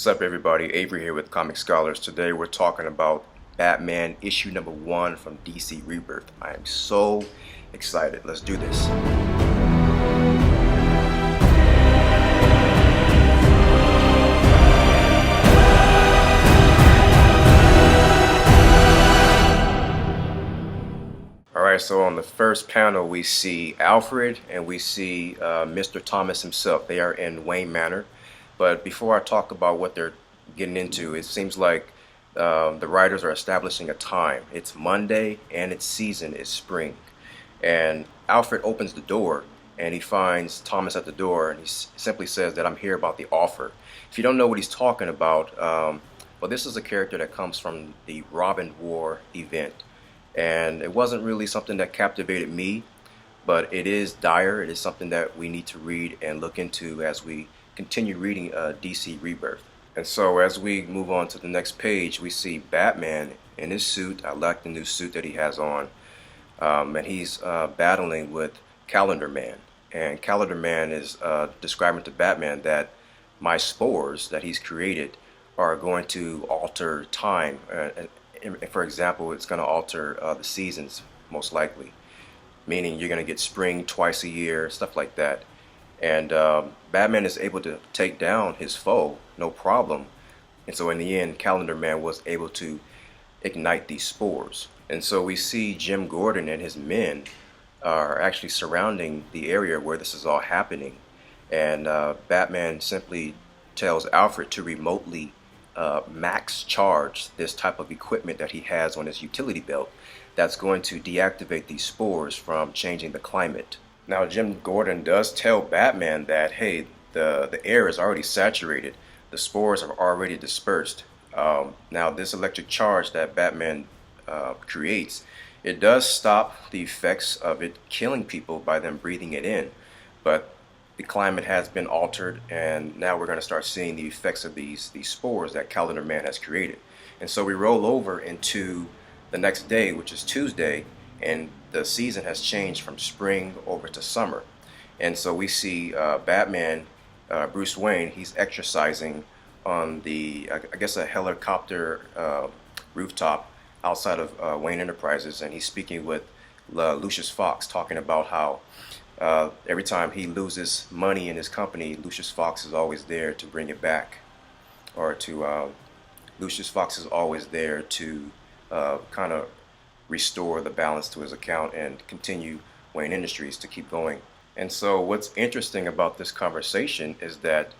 What's up, everybody? Avery here with Comic Scholars. Today we're talking about Batman issue number 1 from DC Rebirth. I am so excited. Let's do this. Alright, so on the first panel we see Alfred and we see Mr. Thomas himself. They are in Wayne Manor. But before I talk about what they're getting into, it seems like the writers are establishing a time. It's Monday and its season is spring. And Alfred opens the door and he finds Thomas at the door and he simply says that I'm here about the offer. If you don't know what he's talking about, well, this is a character that comes from the Robin War event. And it wasn't really something that captivated me, but it is dire. It is something that we need to read and look into as we continue reading DC Rebirth. And so as we move on to the next page, we see Batman in his suit. I like the new suit that he has on. And he's battling with Calendar Man. And Calendar Man is describing to Batman that my spores that he's created are going to alter time. For example, it's going to alter the seasons, most likely. Meaning you're going to get spring twice a year, stuff like that. And Batman is able to take down his foe, no problem. And so in the end, Calendar Man was able to ignite these spores. And so we see Jim Gordon and his men are actually surrounding the area where this is all happening. And Batman simply tells Alfred to remotely max charge this type of equipment that he has on his utility belt that's going to deactivate these spores from changing the climate. Now, Jim Gordon does tell Batman that, hey, the air is already saturated. The spores are already dispersed. Now, this electric charge that Batman creates, it does stop the effects of it killing people by them breathing it in. But the climate has been altered, and now we're going to start seeing the effects of these spores that Calendar Man has created. And so we roll over into the next day, which is Tuesday, and the season has changed from spring over to summer. And so we see Batman, Bruce Wayne, he's exercising on the, I guess, a helicopter rooftop outside of Wayne Enterprises, and he's speaking with Lucius Fox, talking about how every time he loses money in his company, Lucius Fox is always there to bring it back, or to Lucius Fox is always there to kind of restore the balance to his account and continue Wayne Industries to keep going. And so what's interesting about this conversation is that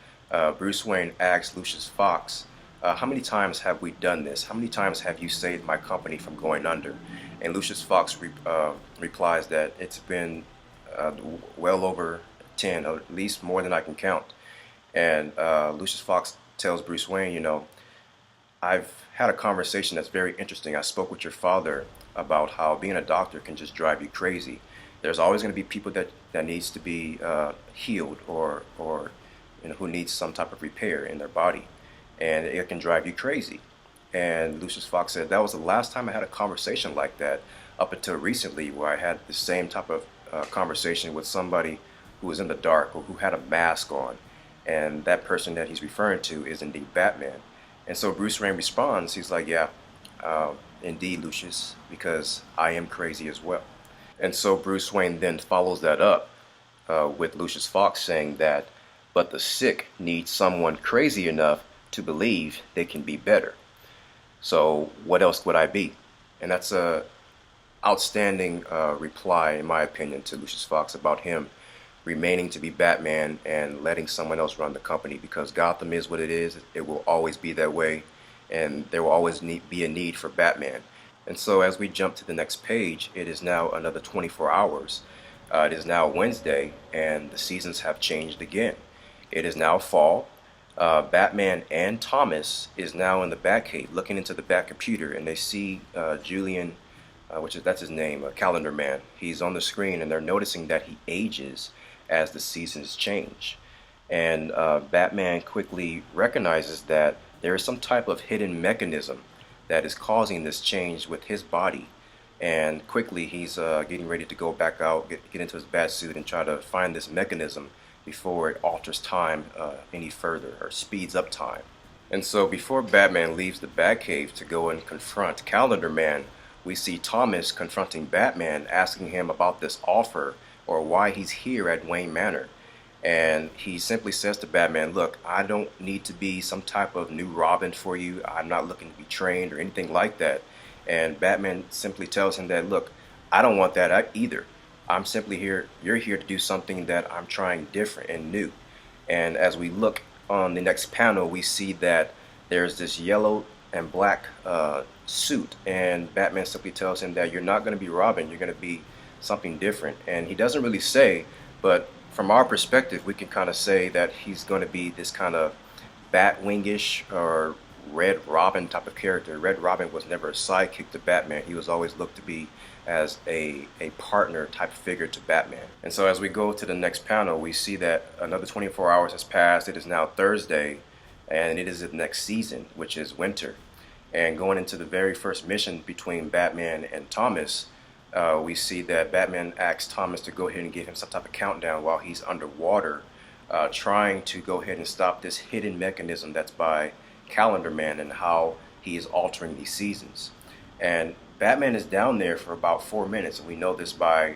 Bruce Wayne asks Lucius Fox, how many times have we done this? How many times have you saved my company from going under? And Lucius Fox replies that it's been well over 10, or at least more than I can count. And Lucius Fox tells Bruce Wayne, you know, I've had a conversation that's very interesting. I spoke with your father about how being a doctor can just drive you crazy. There's always going to be people that needs to be healed, or you know, who needs some type of repair in their body, and it can drive you crazy. And Lucius Fox said that was the last time I had a conversation like that, up until recently, where I had the same type of conversation with somebody who was in the dark or who had a mask on, and that person that he's referring to is indeed Batman. And so Bruce Wayne responds, he's like, yeah, indeed, Lucius, because I am crazy as well. And so Bruce Wayne then follows that up with Lucius Fox saying that, but the sick need someone crazy enough to believe they can be better. So what else would I be? And that's a outstanding reply, in my opinion, to Lucius Fox about him remaining to be Batman and letting someone else run the company, because Gotham is what it is. It will always be that way, and there will always be a need for Batman. And so as we jump to the next page, it is now another 24 hours. It is now Wednesday, and the seasons have changed again. It is now fall. Batman and Thomas is now in the Batcave looking into the Bat computer, and they see Julian, that's his name, Calendar Man. He's on the screen, and they're noticing that he ages as the seasons change. And Batman quickly recognizes that there is some type of hidden mechanism that is causing this change with his body. And quickly he's getting ready to go back out, get into his bat suit and try to find this mechanism before it alters time any further or speeds up time. And so before Batman leaves the Batcave to go and confront Calendar Man, we see Thomas confronting Batman, asking him about this offer or why he's here at Wayne Manor. And he simply says to Batman, look, I don't need to be some type of new Robin for you. I'm not looking to be trained or anything like that. And Batman simply tells him that, look, I don't want that either. I'm simply here, you're here to do something that I'm trying different and new. And as we look on the next panel, we see that there's this yellow and black suit, and Batman simply tells him that you're not going to be Robin, you're going to be something different. And he doesn't really say, but from our perspective, we can kind of say that he's going to be this kind of Batwingish or Red Robin type of character. Red Robin was never a sidekick to Batman. He was always looked to be as a partner type figure to Batman. And so as we go to the next panel, we see that another 24 hours has passed. It is now Thursday, and it is the next season, which is winter. And going into the very first mission between Batman and Thomas, we see that Batman asks Thomas to go ahead and give him some type of countdown while he's underwater, trying to go ahead and stop this hidden mechanism that's by Calendar Man and how he is altering these seasons. And Batman is down there for about 4 minutes, and we know this by,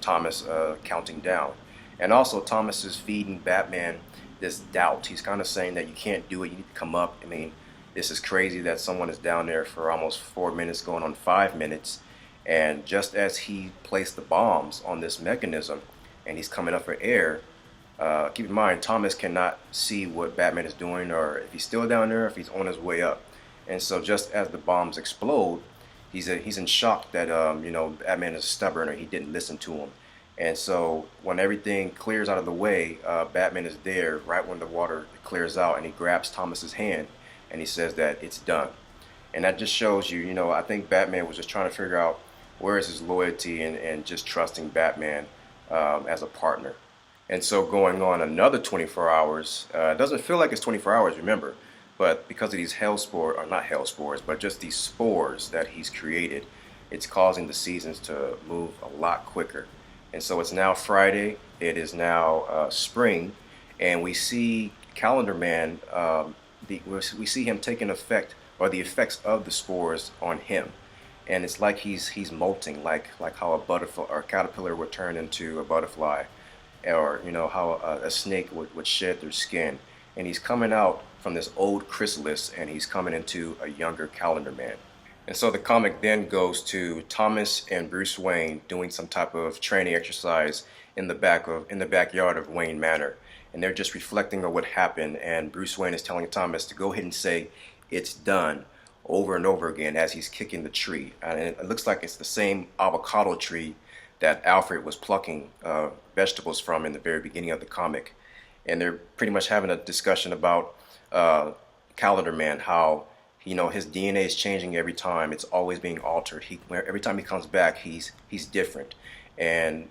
Thomas counting down. And also Thomas is feeding Batman this doubt. He's kind of saying that you can't do it, you need to come up. I mean, this is crazy that someone is down there for almost 4 minutes, going on 5 minutes. And just as he placed the bombs on this mechanism and he's coming up for air, keep in mind, Thomas cannot see what Batman is doing or if he's still down there, if he's on his way up. And so just as the bombs explode, he's in shock that, Batman is stubborn or he didn't listen to him. And so when everything clears out of the way, Batman is there right when the water clears out, and he grabs Thomas's hand and he says that it's done. And that just shows you, I think Batman was just trying to figure out where is his loyalty and just trusting Batman as a partner. And so going on another 24 hours, it doesn't feel like it's 24 hours, remember, but because of these hell spores, or not hell spores, but just these spores that he's created, it's causing the seasons to move a lot quicker. And so it's now Friday, it is now spring, and we see Calendar Man, we see him taking effect, or the effects of the spores on him. And it's like he's molting, like how a butterfly or a caterpillar would turn into a butterfly, or how a snake would shed their skin. And he's coming out from this old chrysalis, and he's coming into a younger Calendar Man. And so the comic then goes to Thomas and Bruce Wayne doing some type of training exercise in the backyard of Wayne Manor, and they're just reflecting on what happened. And Bruce Wayne is telling Thomas to go ahead and say it's done over and over again as he's kicking the tree. And it looks like it's the same avocado tree that Alfred was plucking vegetables from in the very beginning of the comic. And they're pretty much having a discussion about Calendar Man, how his DNA is changing every time. It's always being altered. Every time he comes back, he's different. And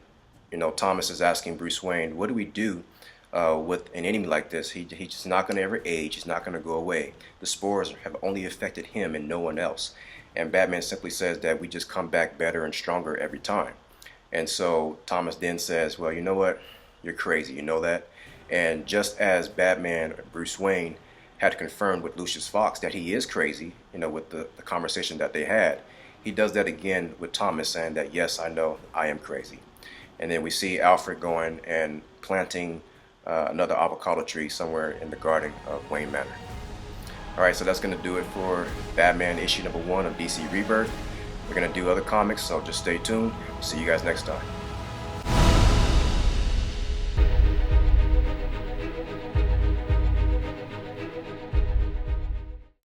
Thomas is asking Bruce Wayne, what do we do with an enemy like this? He's just not going to ever age. He's not going to go away. The spores have only affected him and no one else. And Batman simply says that we just come back better and stronger every time. And so Thomas then says, well, you know what? You're crazy. You know that? And just as Batman, Bruce Wayne, had confirmed with Lucius Fox that he is crazy, with the conversation that they had, he does that again with Thomas, saying that, yes, I know I am crazy. And then we see Alfred going and planting another avocado tree somewhere in the garden of Wayne Manor. All right, so that's going to do it for Batman issue #1 of DC Rebirth. We're going to do other comics, so just stay tuned. See you guys next time.